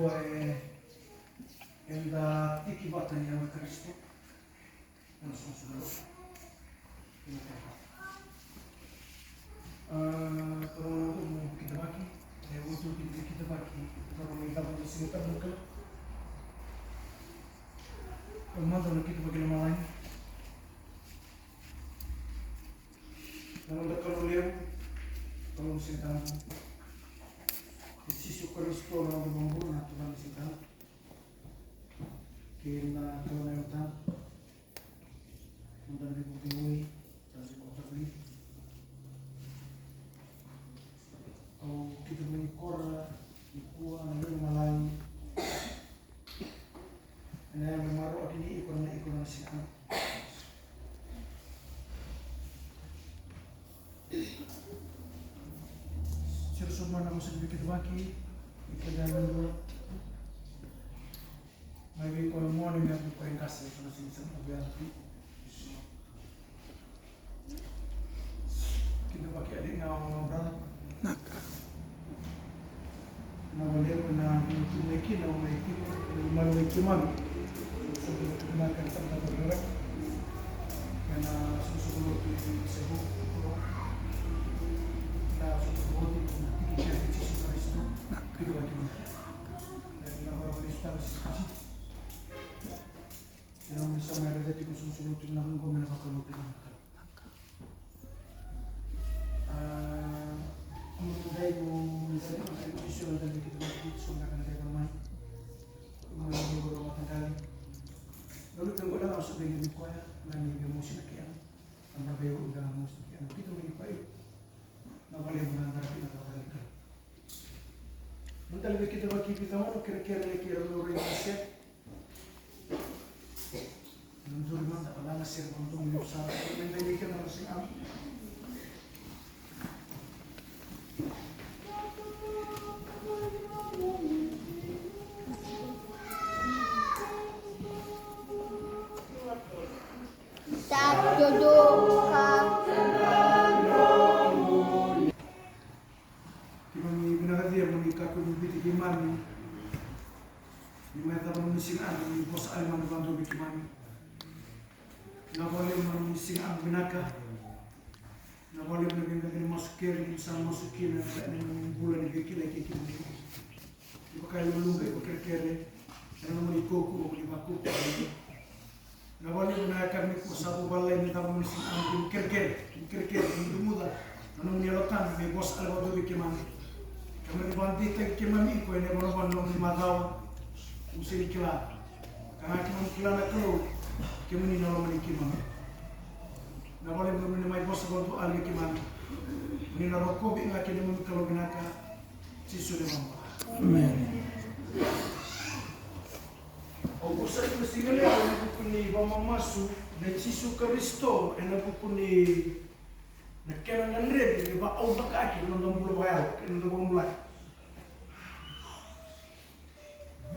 dua enda tiki batanya wa Kristo langsung sudah kalau mau kita bagi untuk kita bagi kalau kita bagi sekitar mungkin kalau kita bagi nama lain kalau lihat kalau sedang Yesus Kristus orang berbuat atau orang sedang kena kalau yang dan dibuktikan dan dikotori. Kalau kita mengikor ikuan yang malai, anda yang memaruh ini ikon siapa? Semua nama sedikit baki, kita dulu. Maybe kalau mau nih yang paling kasih sama sini sama biar kita pakai adik ngobrol. Nama dia pernah memiliki malu sebelum makan sama bergerak karena sebelum itu sibuk nah sebelum itu kita bisa itu itu lagi dan nama Kristen yang bisa mereka jadi sebelum itu nama komen apa kalau kita Kemudian misalnya isu dan kita lagi sudah akan ada bermain beberapa kali. Lalu tunggu dah masuk dengan kuaya dan emosi lagi yang tambah bayu udah emosi yang kita mengipai. Nak boleh mengantar kita apa lagi. Mental kita bagi kita mau kira-kira orang yang siap. Menjadi mana tak ada siap untuk menyusah. Mental kita masih am. Sama masukin dan bulan ini lagi kita pakai lulu pakai dan menikuku menibaku nah boleh menaikkan miku satu balai ini tahu mesin angin kerker itu mudah anu menyalakan me bos alwado bikiman kami dibanti kiman iko ini baru di matau usin kila karena kila nak keluar kami ni nolong menikiman nah boleh menemai bos alwado algi kiman ni naroko bi ngaki ni kalau binaka sisu de mamba amen o usai kusigale ni bukuni ba mamasu de sisu Kristo ena bukuni na kena ngandre ni ba au bakaki no ndombulo bayal ena do mulai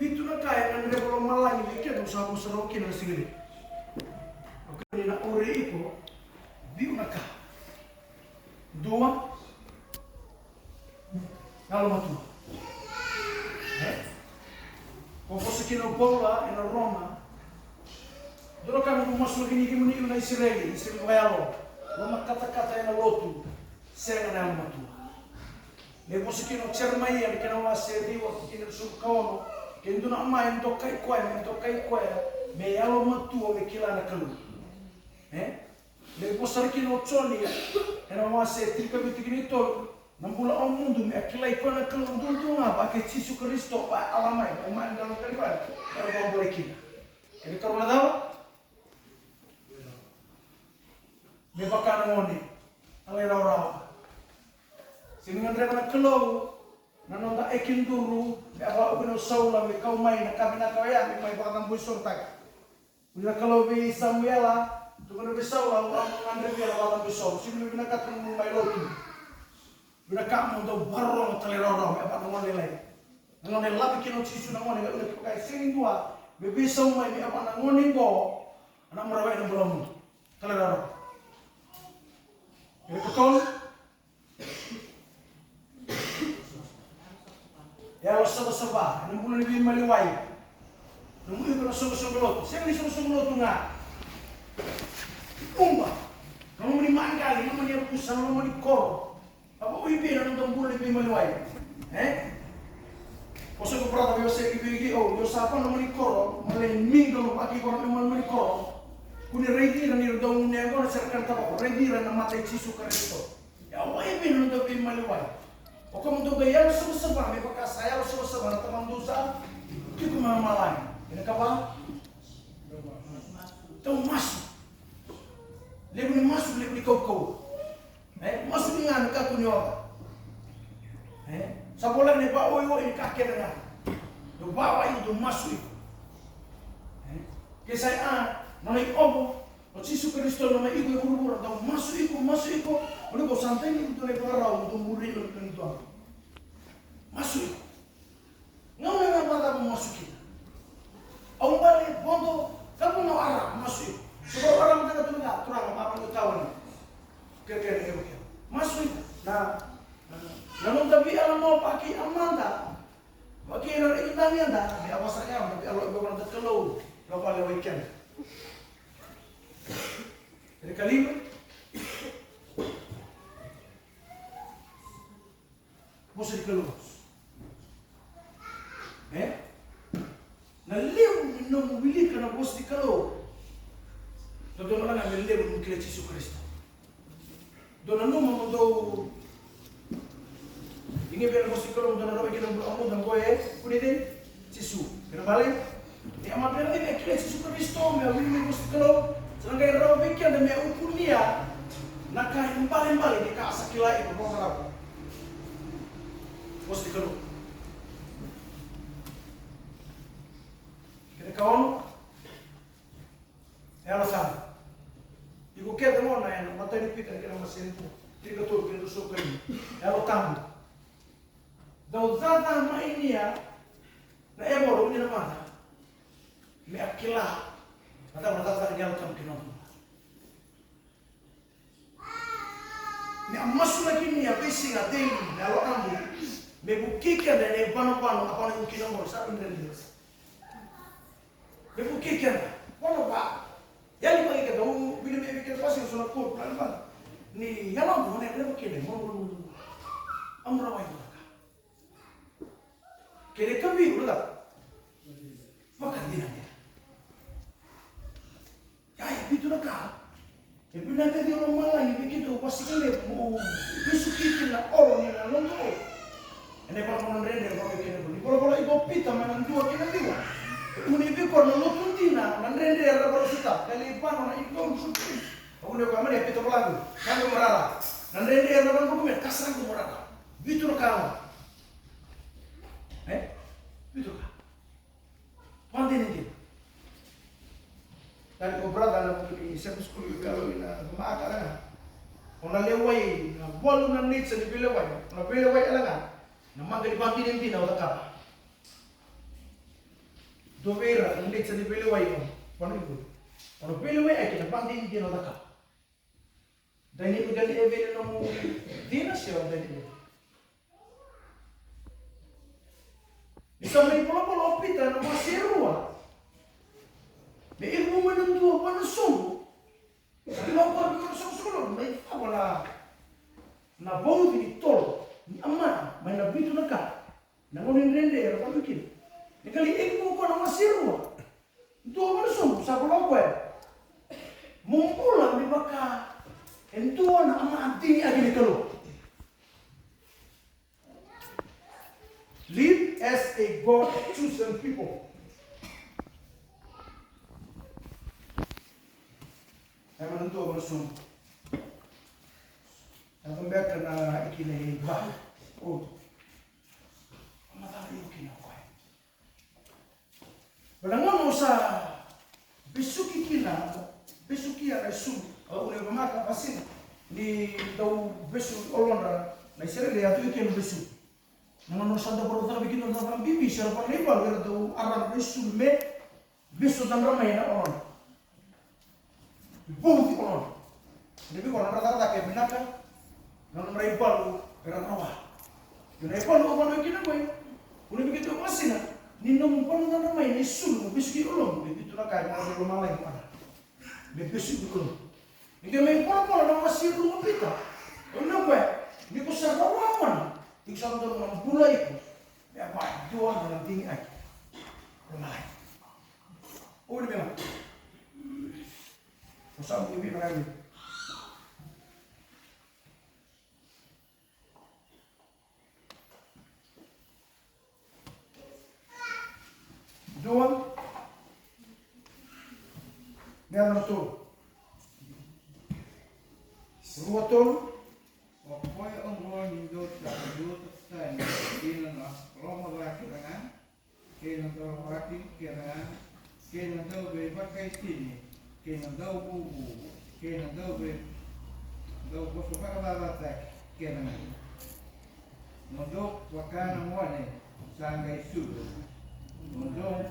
bitu na kaya ngandre bolo malangi ni kedo sabu seroki na sigale okani na ore iko biu na ka dua kalau matu Posso che non pola e non Roma dove kami masuk ini kemuni na Israel bayalo Roma kata-kata na lotu senga na matu me posso che non cermai e che non ase di wa che non su kaono che nduna mai ndokai kwa me yalo matu me kila na kalu me posso che non choni e non ase tika bitigini Nampula om mundo me akilai kona kalau untuk apa ke Yesus Kristus pak alamai umat dalam kalimat kalau boleh kita jadi kalau tahu me bakal ngoni alai rawa sehingga mereka kalau nanda ekin dulu me apa ubino saula me kau main kami nak kaya me mai bakal busur tak bila kalau be Samuela tu kalau be saula ngandre dia bakal busur sehingga bina kata mai lotu Bila kamu do barong telerorong apa ngone lagi. Ngone labi kino cisu ngone udah pakai sing dua. Bebe sama ini apa ngone go. Anak merawai nang belum. Telerorong. Jadi betul. Ya lo seba-seba, nang bulan lebih maliway. Nung ito na sumusunod. Siya ni sumusunod nga. Umba. Nung manimaan kali, nung maniapusan, nung manikoro. Apa uibi na nung bulan lebih maliway. Kasi ko prata biyo sa ibigi o, yung sapa nung manikoro, maliming nung pagi ko nung manikoro. Kuni ready na niyo daw niya ko na sa kanta ko, ready na namatay si Jesu Kristo. Ya uibi na nung lebih maliway. O kung doon gaya na sumusaba, may pagkasaya na sumusaba na tamang dosa, hindi ko mamalay. Ini kapan? Tahu masuk. Lebih masuk lebih kau. Masuk dengan kau nyoba. Sabola ni pak oyo ini kaki dengan. Do bawa itu masuk. Kisah nanti obo. Yesus Kristus nama ibu buru-buru tahu masuk iku. Oleh kau santai ni untuk lepas rau untuk murid untuk itu. Masuk. Ngau yang apa kamu masukin? Ang balik, bondo, kamu mau arah masuk. Sebab orang kita tu nak terang apa tu tahu ni. Kira-kira begitu. Masuk. Nah, namun tapi alam mau pakai amanda. Pakai orang kita ni anda. Dia apa saja, tapi kalau ibu orang terkeluh, lepas lewat weekend. Jadi kali mesti dikeluh. Na leo ninamumilika na bosi dikalo. Doon na lang ang leo ng kila Jesu Kristo. Doon na nung mga daw ingin biar bosi dikalo doon na raw ikinang buong ng boy kuni din Jesu. Pero balik ni amat na rin kila Jesu Kristo may awin bosi dikalo. Sarang kaya raw bigyan na may upun niya na kahit balik di kaasakilay ko mga raw. Bosi dikalo. Kawan, ya lo sabe. Digo que de mona ya, mata ni pica que não masento. Digo todo que não sou carinho. Ya lo tambo. Da usada mainia na eboro ni na mata. Me akila. Mata ya lo tambo que não. Me amasu lagi ni a besi na dele, ya lo tambo. Me bukika da ne pano apa ni kinong mo sa indelias. Devo que anda? Quando vai? E ali vai que dou, vira me que faz isso na cor, para lá. Ni ya não né, devo que nem, amra vai lá. Querer caminho, lá. Makan dia ni. Ya, itu nak kah? Tapi nanti dia orang malah ni begitu, pasti kena besok kita nak orang ni nak nonton. Ini kalau orang render kalau kena beli, kalau ibu pita mana dua kena dua. Unibi korno lutuntina, nandrende era velocità, kali pano na ikon suti. Une ko amane pito lagu, kango morala. Nandrende era ban ko me kasango morala. Bitu no kawo. Bitu ka. Pande ni. Tadi ko brada na ko ni sa school yu galo ina maaka na. Ona lewai na bolu na nit sa bilewai. Na bilewai alanga. Na mangali pandi ni na utaka. Dovera indek sa nipiliway mo. Paano ito? Ano piliway ay kinapang din naka. Dahil ito gali event na mo di na siya dahil ito. Isang may pula-pula opita na mga sirwa. May ilmo man ang duwa pa na sumo. Sa ilapar ko na susunod, may wala na bawang tinitolo. Ni ama, may nabito na ka. Nangunin rende, ano pa bikin? Kali ilmu ko na masirwa. Dua mansum sa pulau ko. Mumpulang di baka. Entuan ama anting agi kalau. Live as a God chosen people. Ay manunto mansum. Ang beka na ikinay ba. Oh. Matali ikinay. Walangono sa bisuki kina, bisuki ya resu, au le maka pasin ni daw besu olonra, na isere le atu ikin besu. Nangono sa da porota bikin na pang bibi sir pa ni bal wer daw aran besu me besu dan ramai na olon. Bom ti olon. Debi ko na rata ke binaka, nangono rai bal wer rawa. Yun ay bal ko ba ikin ko. Udah begitu masih na, ninong pon na naman ni sul, biski ulong, begitu na kaya mga lumalay mo na. Biski ulong. Hindi may pon na masih ulong pita. Ano ba? Hindi ko sa kawawan. Hindi sa mga mga bulay ko. Kaya ba, doon na tingin ay. Lumalay. Udah memang. Usah bibi lagi. Dua. Meron to. Ruotol. Pokoknya orang hidup tak hidup tak kena nak lama lagi dengan kena tahu lagi kena tahu berbagai sini kena tahu bubu kena tahu bosok apa tak kena untuk wakana muane sangai sudu untuk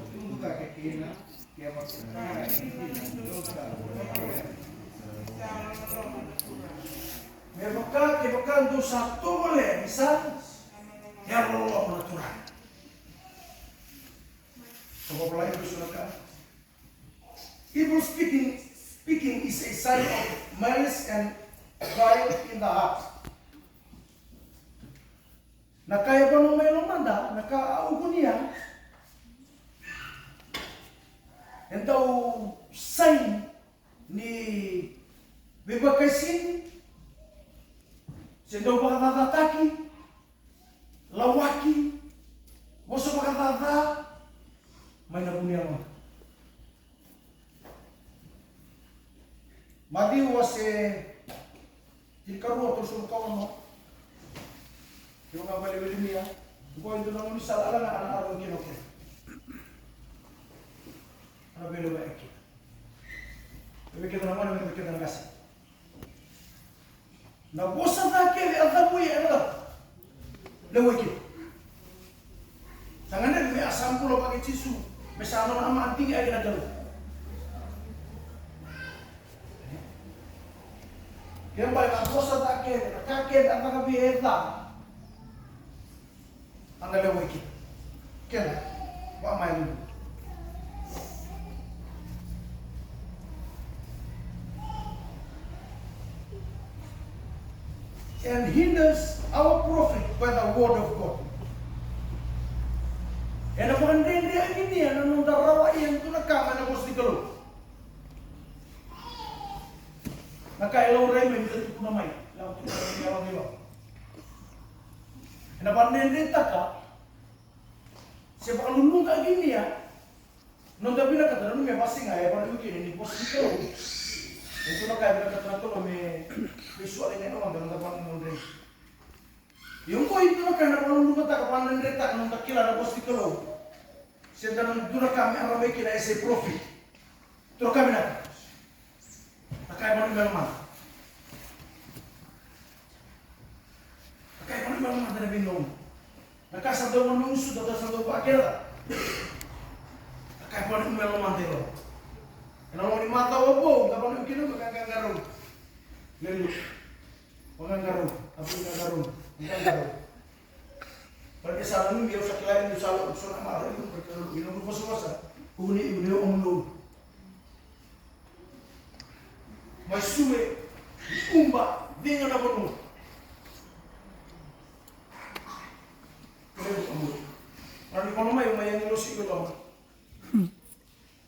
tunggu tak kena kaya Merupakan dosa boleh bisa yang Allah natural. Sebab lain bersurkan. Evil speaking is a sign of malice and pride in the heart. Nakaya pa nung may lumanda, nakaaugod niya. Então, sign ni bebakasin, sendo pagkatataki, lawaki, boso pagkatata, may nabunya mo. Madiwas tilkaruwa to sulkawan mo. Yung mga bali-bali niya, kung ito naman sa alam na anak-aral kinokit. Ano bilo ba iki? Kita naman ang kita nagasi. Nabusa na kaya adabu ya ano? Lewo iki. Sanganan may asam pulo pag itisu. May sama na anting ay ginagalo. Kaya ba nabusa na kaya kaked ang nakabieta. Ang lewo iki. Kaya wa may and hinders our profit by the word of God. And ang mga hindi ini yan, anong darawa iyan ito nagkama na posti kalo. Nakailaw rin, may dito ito namay. Law ito na mayawang iba. And ang hindi ka, siya baka lulung ka gini yan, nung dabi na kata, may basing ay, parang yung kini, posti kalo. Ito na kaya pinagkatanan ko, may visual ini naman, ganun tapang nung rin. Yung ko, ito na kaya napanong lumata, kapanan rin tak, nung takila na posti kalo. Siya na doon na kami, ang ramay kina ese profit. Ito na kami na. Nakaya mo naman. Nakaya mo naman na binong. Nakasadaw mo nung uso, dadasadaw pa akira. Nakaya mo naman dito. Kalau mau dimata opo, kapag yung kinong magkakanggarong. Lalo. Magkanggarong. Apo yung kanggarong. Magkanggarong. Pag isa namin, biyaw sa kilarin yung salo. Gusto na maaari yung pagkarong. Inong lupa-sumasa. Uni yung umlo. May sume. Umba. Di nga na po mo. Kaya yung umlo. Parang ikaw naman yung mayang ilusi ko lang.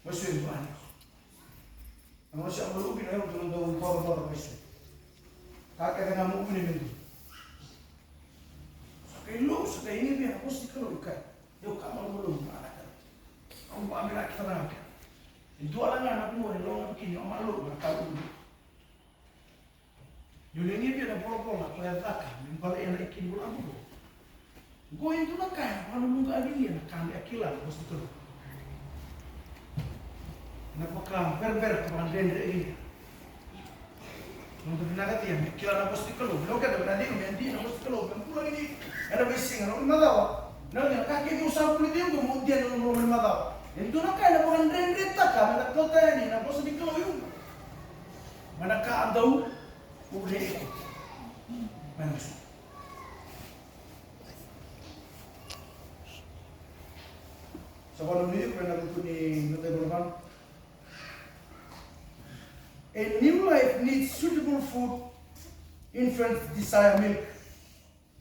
May sume ba niya? Ang masya ang malupin na yun, tulong daw yung parang mesyo. Kakaya nga mo unin nito. Sa kayo, sa kayo hindi, ako si kalong ka. Yung kamal mo lang, maanak ka. Ang paami na kita na ka. Ito alam nga anak mo, nilong ang kinyo, ang malo, magkakaroon. Yung lingi na polo-polo, kaya taka, yung pala yan na ikinbul ang bulo. Goyin ito na kaya, paano mong kaagin yan, kami akilan, ako si kalong. Napaka ver kepada dendre ini. Untuk naga dia, kira na posti kalau, belum kada berani mendi na posti kalau, pulang ini ada bising, ano madawa. Nang kaki itu usah kulit dia kemudian nang madawa. Itu nak kaya bukan dendre tak, mana kota ini na posti kalau yung. Mana ka andau udah itu. Manos. Sa walang niyo, kaya namin ko ni Natay Balaban. A new life needs suitable food. Infants desire milk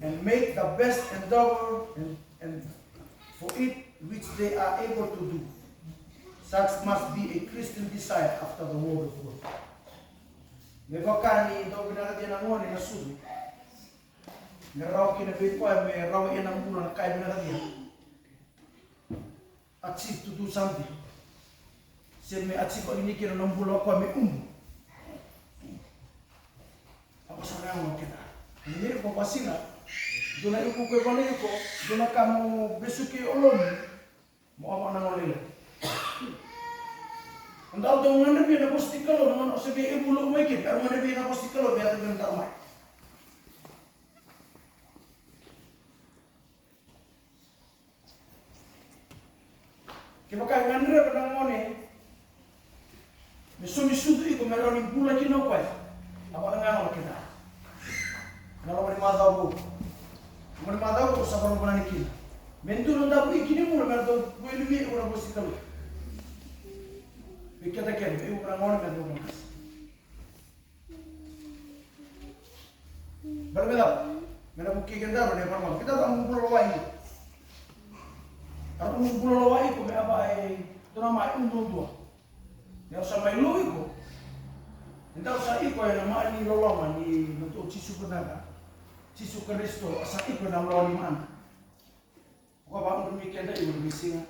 and make the best endeavor and for it which they are able to do. Such must be a Christian desire after the word of God. Mebakani ito binagyan ng ngoni na sudo. Naraw kinabit ko ay may raw yan ang muna na kaya binagyan. Achieve to do something. Siya may achieve ang inikin ng bulo ko ay may Ako sa ngayon kita. Hindi ko pasina. Doon na yung kukoy ko na yuko. Doon na ka mo besuki olom. Mo ako nang olila. Ang daw daw nga nabi na postikalo. Naman o sabi ibulo mo ikit. Pero nga nabi na postikalo. Biya ito yung tamay. Kaya baka nga nira pa nang ngoni. May sumisudo iko. Meron yung bulan kinakway. Ako na nga kita. Kalau mau dimadaw ko, sa parang pananikin. Mendo nung dapat ikini mo na meron ko ilumi ko na bosti kalo. Bikata kaya, may ukra mo na meron ko kasi. Baru medaw, meron ko kikanda rin yung parang kita ang bulawai ko. Ang bulawai ko, may abay, ito na may dua. Yang sa may luwi ko, hindi sa iko ay naman ni lolaman ni Nuto Chisu Kanaga. Chisu Kristo sa iko na lawan ni mana. Ako ba ang demikian na yung bisinga,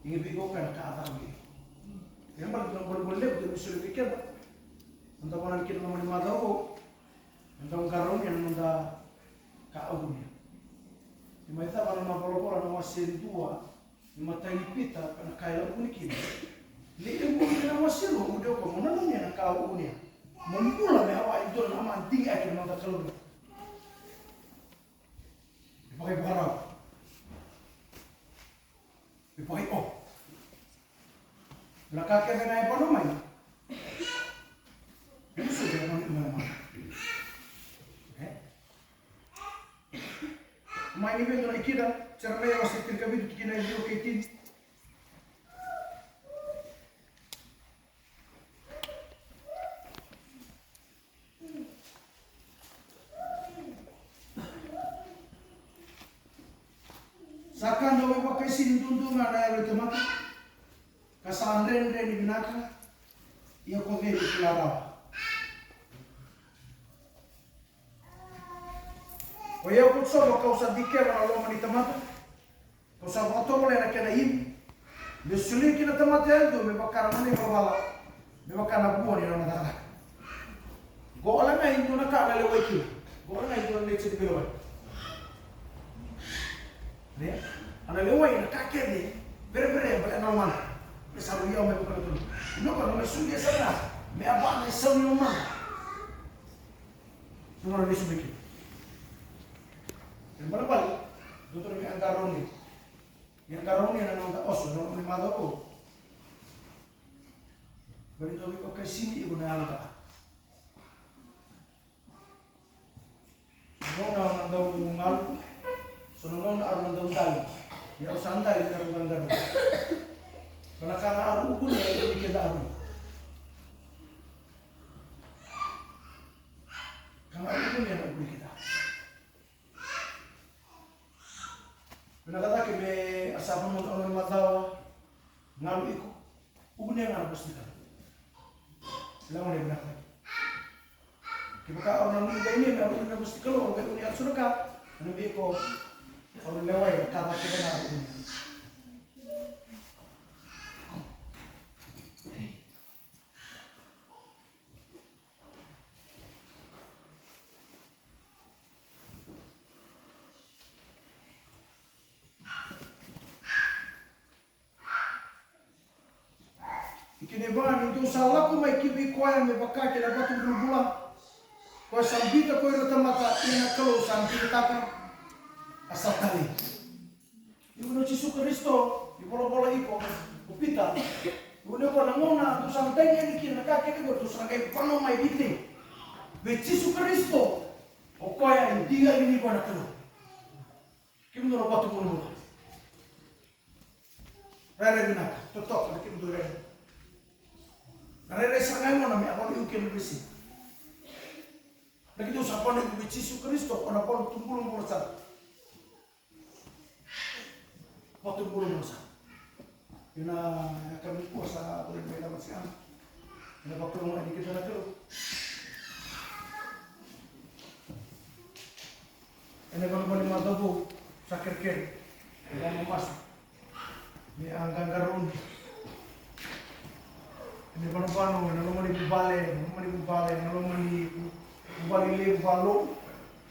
yung ibigo ka na kaatawin. Kaya ba, ng bulbulib, yung bisin bikin ba? Ang tawanan kita naman ni Madaw ko, ang tawang karoon yan naman na kaawin niya. Yung may tawa ng mga polo-polo ng mga sentua, yung matay ni Pita, panakailan ko ni Kina. Liin ko na mga silo, mudaw ko, muna lang yan ang kaawin niya. Membulan may awak itu nama tinggi akhir mata kalau dipakai barang, dipakai belakang kita naik apa namanya? Itu sudah mana? Main ini untuk kita, cara mereka masih terkabit kita ini oke tin. Sakan daw pakai sinundungan na ito maka kasanren rin binaka iya ko kay klaro. Oya ko so ko sa diker na lo manita mata. Ko sa auto mo na kana im. Besuli kina tamata do me bakara mani mawala. Me bakana buoni na nata. Go ala na hindu na ka na lewai ki. Go ala na hindu na leche di lewai. Ne? Ana lewai na kakek ni, bere-bere ba na man. Saru yo me ko to. No ko no sugi sana. Me aba na saru yo man. No no lesu beki. En balabal, doktor mi ang karon ni. Yang karon ni na nang oso no ni mado ko. Bari do ko kay sini ibu na alta. No na daw ngal. Sunong na aron daw dali. Ya santai di dalam banggar. Belakang aru pun ya itu kita aru. Kalau aru pun ya aru kita. Benarkah kami asal pun orang matau ngalu ikut ugne ngalu pasti kan. Lawan dia benar. Kita orang ini orang yang pasti kalau orang ini sudah kan, nabi ko orang lewat kata kita nak ini. Ikine bani itu salah ko mai kibi ko ay me baka ke dapat berbula. Ko sambita ko ro tamata ina kalau sambita ka asal kali. Ibu no Yesus Kristo, ibu bola iko, upita. Ibu no ko nangona tu santenya ni kina ka ke ko tu sangai pano mai biti. Be Yesus Kristo, o Okoya indiga ini ko na kalo. Kim do batu mulu. Rere bina totok na kim do rere. Rere sangai mo na mi ako yung kim bisi. Lagi do sa pano ko Yesu Kristo ko na pon tumulong mo sa. Batu mulu mo sa. Ina kami ko sa ulit may lamat siya. Ina bakulong ani kita na kalo. Ini kalau mau lima tabu sakit kiri, mau masak, ini anggang garun. Ini kalau panu, kalau mau dibalik, kalau mau dibalik lagi balong,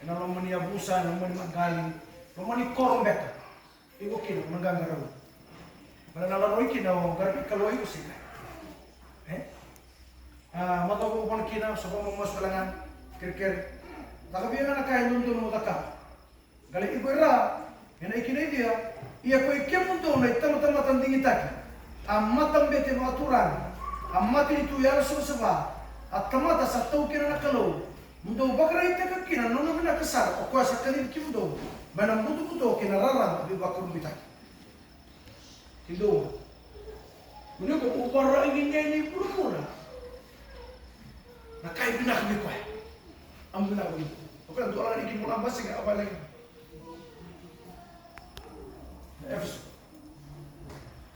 kalau mau diabusan, kalau mau dimagali, kalau mau dikorong beka, itu kira manggang garun. Kalau nalar lagi kina, kalau itu sih, mata ko pun kina, sebab mau masuk lengan kiri. Tapi biar anak kaya nuntur mau takap. Kali ibu era, yang ikina dia, ia kau ikem untuk naik tamu-tamu tanding itaki, amatam bete aturan, amatin itu ya rasul sebab, atamata satu kira nak kalau, untuk bakar itu kena nono bina kesar, aku asa kali ikem untuk, mana butuh kena rarang di bakar itaki, itu, ini kau ubah inginnya ini pura-pura, nak kaya bina kami kau, ambil aku itu, oke untuk orang ini mulai basi apa lagi.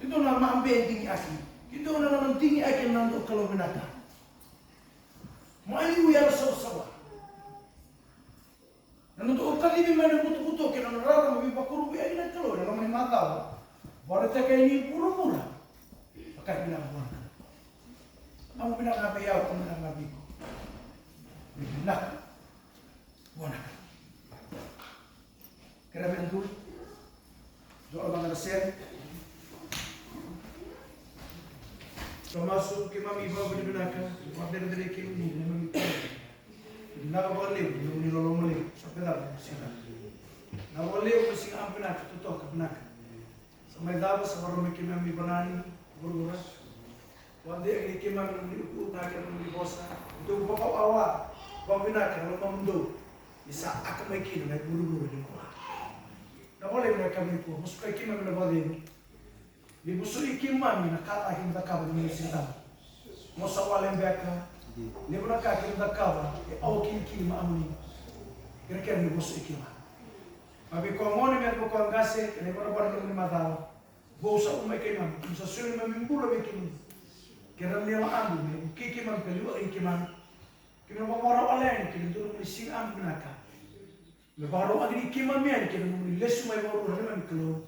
Itu nama ambil tinggi aki. Itu nama tinggi aki nanti kalau binatang. Malu ya sawa. Dan untuk kali ini mana butuh kena rara lebih bakuru biar ini kalau dalam lima tahun. Baru tak ini pura-pura. Pakai bilang bukan. Kamu bilang apa ya? Kamu bilang apa itu? Bilang bukan. Kira bentul. Doa bang Rasul, termasuk kita ibadah digunakan, materi kita ini memang nak boleh, belum nolong boleh, sampai dah siapa, nak boleh mesti ampunan, tutup kebenaran, sampai dah seorang kita berani bergurau, wadah kita memiliki nak memiliki bosan, itu bapak awal, kebenaran kalau membantu, bisa akan makin naik buru-buru di kuah. Na boleh mereka menipu, musuh ikim mana boleh. Di musuh ikim mami nak kata ikim tak kau dengan sinta. Musuh walem beka, ni pun nak ikim tak kau, awak ikim amuni. Kira-kira ni musuh ikim. Tapi kau ngoni mereka kau angkasa, ni pun apa yang lima tahun. Bosa umai ikim, musuh sulit memimpul ikim. Kira ni orang ambil, ikim keluar ikim. Kita mau orang lain, kita tu mesti ambil nak. Baru agri kiman mian kira muni lesu mai baru ramen kelo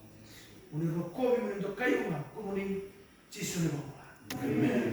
muni rokobi muni do kayu ma ko muni cisu ne bawa. Amen.